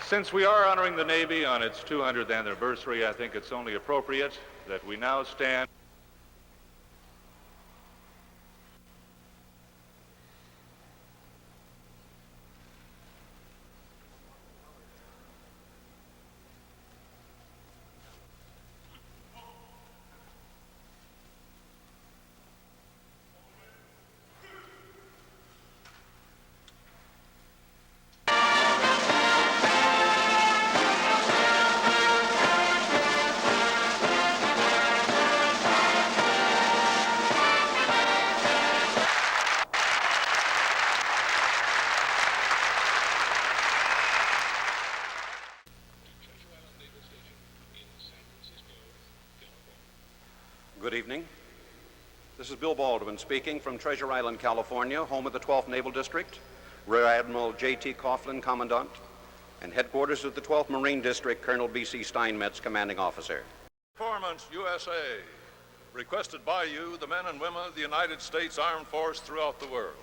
Since we are honoring the Navy on its 200th anniversary, I think it's only appropriate that we now stand. Good evening. This is Bill Baldwin speaking from Treasure Island, California, home of the 12th Naval District, Rear Admiral J.T. Coughlin, Commandant, and headquarters of the 12th Marine District, Colonel B.C. Steinmetz, Commanding Officer. Performance USA, requested by you, the men and women of the United States Armed Force throughout the world.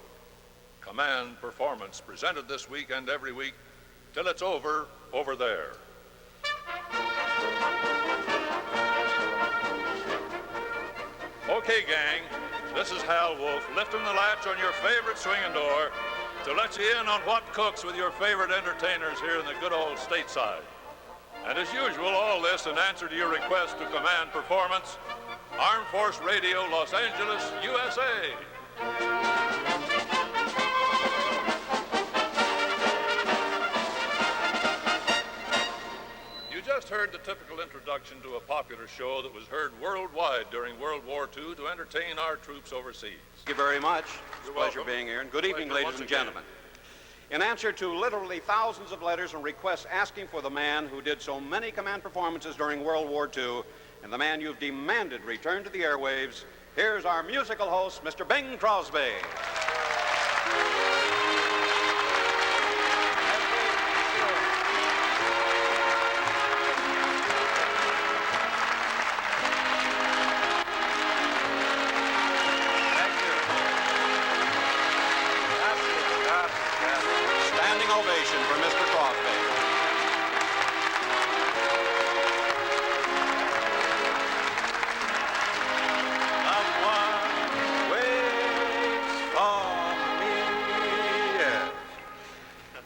Command performance presented this week and every week till it's over there. Okay, gang, this is Hal Wolf lifting the latch on your favorite swinging door to let you in on what cooks with your favorite entertainers here in the good old stateside. And as usual, all this in answer to your request to command performance, Armed Force Radio, Los Angeles, USA. Just heard the typical introduction to a popular show that was heard worldwide during World War II to entertain our troops overseas. Thank you very much. It's You're a pleasure welcome. being here. And good evening, Pleasure ladies and once again. gentlemen. In answer to literally thousands of letters and requests asking for the man who did so many command performances during World War II and the man you've demanded return to the airwaves, here's our musical host, Mr. Bing Crosby. Ovation for Mr. Crosby. Someone waits for me. Yes.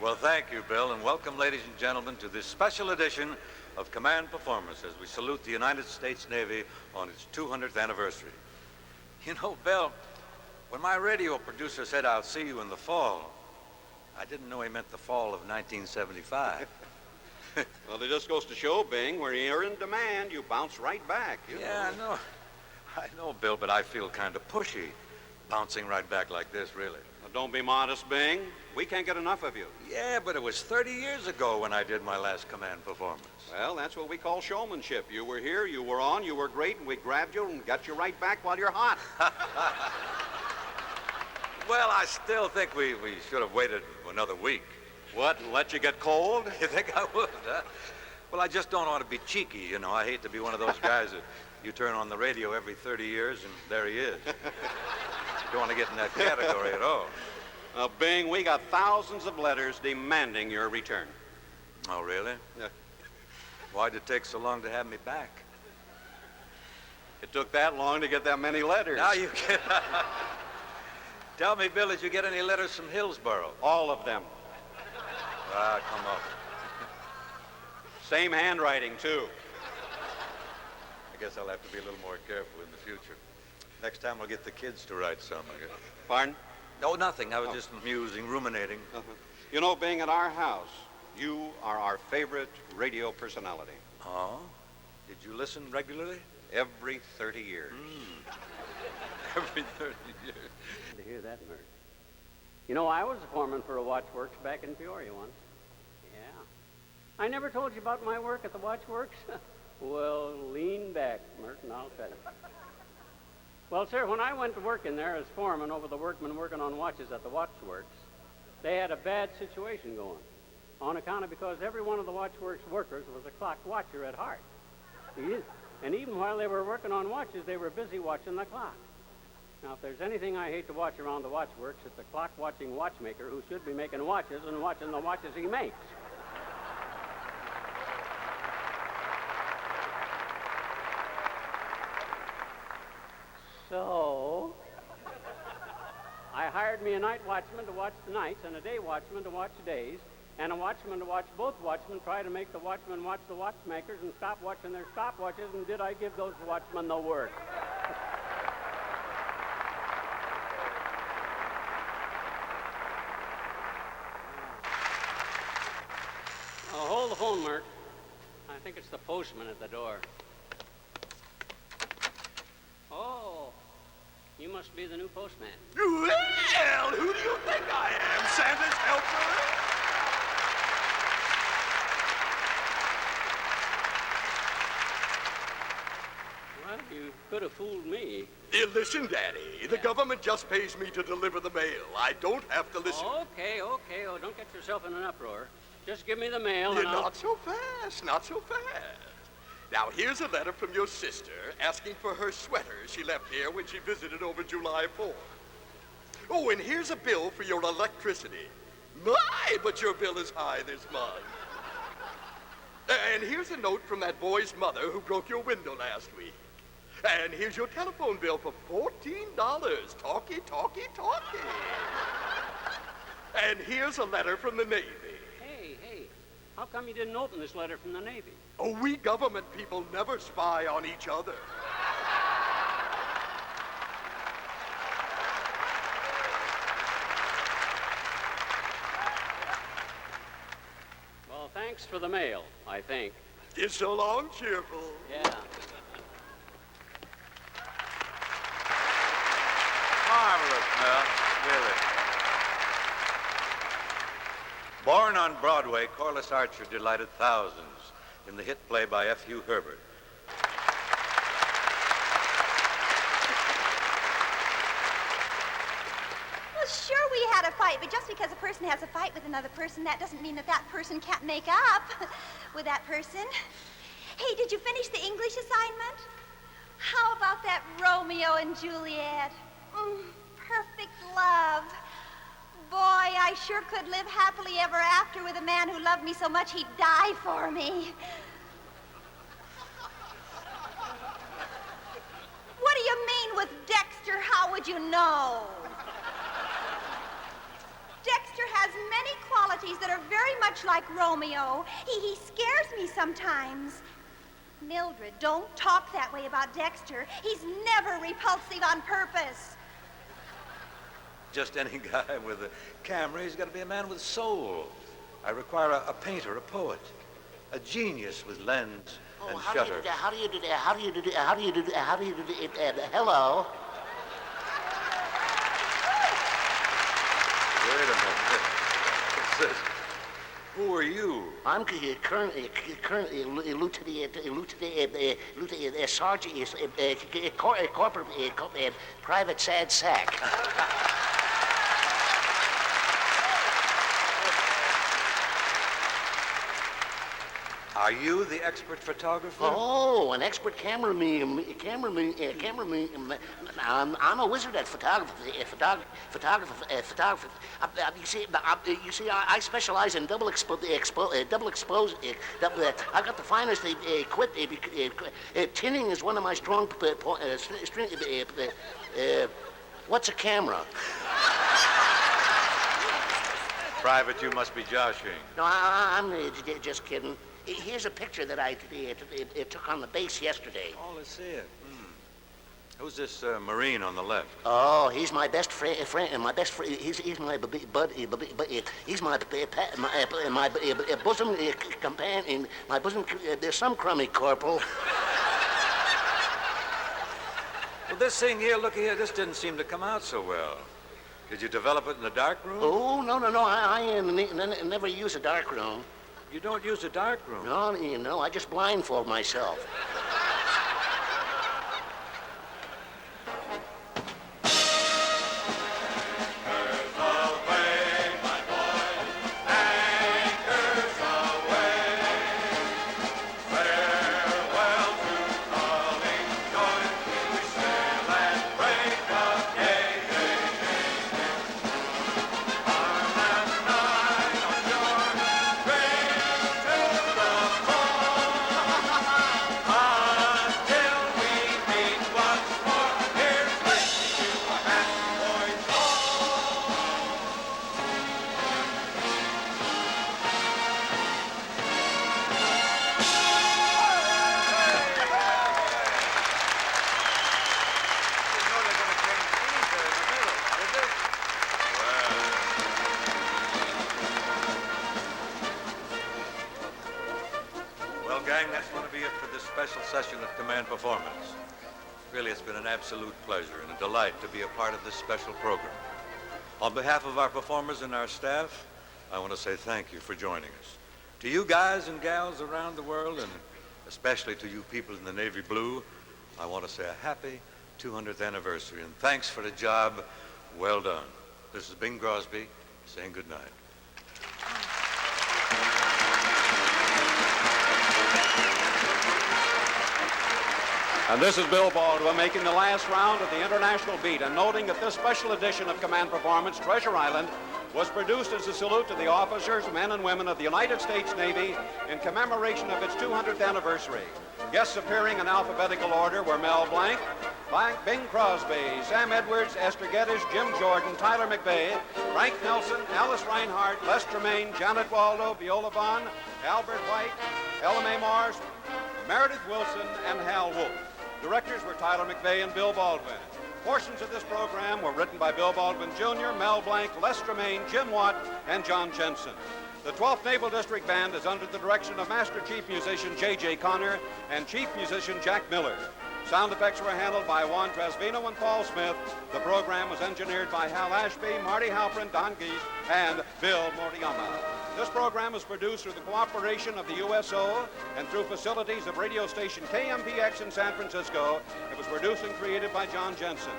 Well, thank you, Bill, and welcome, ladies and gentlemen, to this special edition of Command Performance as we salute the United States Navy on its 200th anniversary. You know, Bill, when my radio producer said, "I'll see you in the fall," I didn't know he meant the fall of 1975. Well, it just goes to show, Bing, where you're in demand, you bounce right back. Yeah, I know, Bill, but I feel kind of pushy bouncing right back like this, really. Well, don't be modest, Bing. We can't get enough of you. Yeah, but it was 30 years ago when I did my last command performance. Well, that's what we call showmanship. You were here, you were on, you were great, and we grabbed you and got you right back while you're hot. Well, I still think we should have waited another week. What, let you get cold? You think I would, huh? Well, I just don't want to be cheeky, you know. I hate to be one of those guys that you turn on the radio every 30 years and there he is. Don't want to get in that category at all. Bing, we got thousands of letters demanding your return. Oh, really? Yeah. Why'd it take so long to have me back? It took that long to get that many letters. Now you can... Tell me, Bill, did you get any letters from Hillsborough? All of them. Ah, come on. Same handwriting, too. I guess I'll have to be a little more careful in the future. Next time I'll get the kids to write some, I guess. Pardon? No, nothing. I was just musing, ruminating. You know, Bing, at our house, you are our favorite radio personality. Oh? Did you listen regularly? Every 30 years. Every 30 years. To hear that, Mert. You know, I was a foreman for a watchworks back in Peoria once. Yeah. I never told you about my work at the watchworks? Well, lean back, Mert, and I'll tell you. Well, sir, when I went to work in there as foreman over the workmen working on watches at the watchworks, they had a bad situation going on account of because every one of the watchworks workers was a clock watcher at heart. And even while they were working on watches, they were busy watching the clock. Now, if there's anything I hate to watch around the watchworks, it's a clock-watching watchmaker who should be making watches and watching the watches he makes. So, I hired me a night watchman to watch the nights and a day watchman to watch days, and a watchman to watch both watchmen, try to make the watchmen watch the watchmakers and stop watching their stopwatches, and did I give those watchmen the work? Oh, hold the phone, Mert. I think it's the postman at the door. Oh, you must be the new postman. Well, who do you think I am? Santa's helper? Well, you could have fooled me. Listen, Daddy. The government just pays me to deliver the mail. I don't have to listen. Okay. Oh, don't get yourself in an uproar. Just give me the mail You're and I'll... not so fast, not so fast. Now, here's a letter from your sister asking for her sweater she left here when she visited over July 4th. Oh, and here's a bill for your electricity. My, but your bill is high this month. And here's a note from that boy's mother who broke your window last week. And here's your telephone bill for $14. Talkie. And here's a letter from the Navy. Hey, how come you didn't open this letter from the Navy? Oh, we government people never spy on each other. Well, thanks for the mail, I think. It's so long, cheerful. Yeah. Marvelous, Mel. Really. Born on Broadway, Corliss Archer delighted thousands in the hit play by F. Hugh Herbert. Well, sure we had a fight, but just because a person has a fight with another person, that doesn't mean that that person can't make up with that person. Hey, did you finish the English assignment? How about that Romeo and Juliet? Perfect love. Boy, I sure could live happily ever after with a man who loved me so much he'd die for me. What do you mean with Dexter? How would you know? Dexter has many qualities that are very much like Romeo. He scares me sometimes. Mildred, don't talk that way about Dexter. He's never repulsive on purpose. Just any guy with a camera, he's got to be a man with soul. I require a painter, a poet, a genius with lens and shutter. How do you do that? Hello? Wait a minute. What's this? Who are you? I'm currently Lieutenant Sergeant, Corporal, Private Sad Sack. Are you the expert photographer? Oh, an expert cameraman. I'm a wizard at photography. You see, I specialize in double expose. I got the finest equipment. Tinning is one of my strong. What's a camera? Private, you must be joshing. No, I'm just kidding. Here's a picture that I took on the base yesterday. Oh, let's see it. Who's this Marine on the left? Oh, he's my best friend. My best friend. He's my bud. He's my bosom companion. My bosom. There's some crummy, Corporal. Well, this thing here, look here, this didn't seem to come out so well. Did you develop it in the dark room? Oh, no. I never use a dark room. You don't use a dark room? No, I just blindfold myself. gang, that's going to be it for this special session of Command Performance. Really, it's been an absolute pleasure and a delight to be a part of this special program. On behalf of our performers and our staff, I want to say thank you for joining us. To you guys and gals around the world, and especially to you people in the Navy Blue, I want to say a happy 200th anniversary, and thanks for the job well done. This is Bing Crosby saying good night. And this is Bill Baldwin making the last round of the international beat and noting that this special edition of Command Performance, Treasure Island, was produced as a salute to the officers, men and women of the United States Navy in commemoration of its 200th anniversary. Guests appearing in alphabetical order were Mel Blanc, Bing Crosby, Sam Edwards, Esther Geddes, Jim Jordan, Tyler McVeigh, Frank Nelson, Alice Reinhardt, Les Tremaine, Janet Waldo, Viola Vaughn, Albert White, Ella Mae Morris, Meredith Wilson, and Hal Wolf. Directors were Tyler McVeigh and Bill Baldwin. Portions of this program were written by Bill Baldwin Jr., Mel Blanc, Les Tremaine, Jim Watt, and John Jensen. The 12th Naval District Band is under the direction of Master Chief Musician J.J. Connor and Chief Musician Jack Miller. Sound effects were handled by Juan Trasvino and Paul Smith. The program was engineered by Hal Ashby, Marty Halprin, Don Geese, and Bill Moriyama. This program was produced through the cooperation of the USO and through facilities of radio station KMPX in San Francisco. It was produced and created by John Jensen.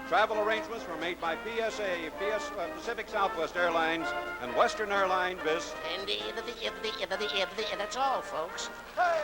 Travel arrangements were made by PSA, Pacific Southwest Airlines, and Western Airline Bis. And that's all, folks. Hey!